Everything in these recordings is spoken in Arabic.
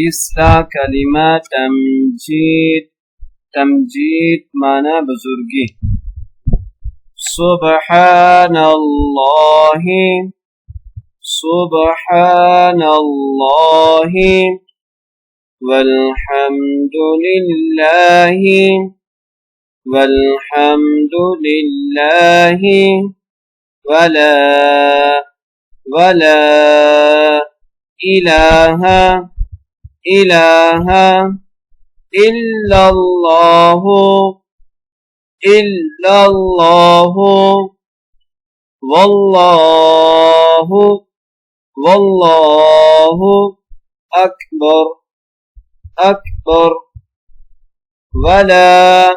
إسلا كلمة تمجيد معنى بزرگي. سبحان الله سبحان الله والحمد لله والحمد لله ولا إله إلا الله والله أكبر ولا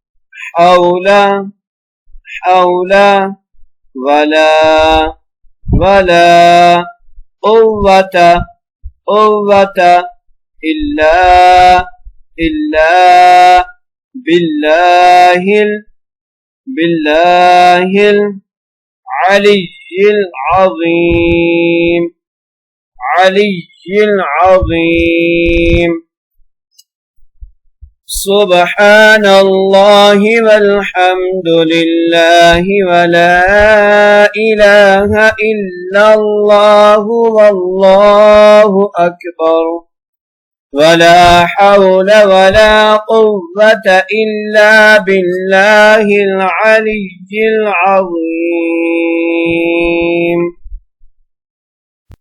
حول ولا قوة إلا بالله العلي العظيم. سبحان الله والحمد لله ولا إله إلا الله والله أكبر ولا حول ولا قوة إلا بالله العلي العظيم.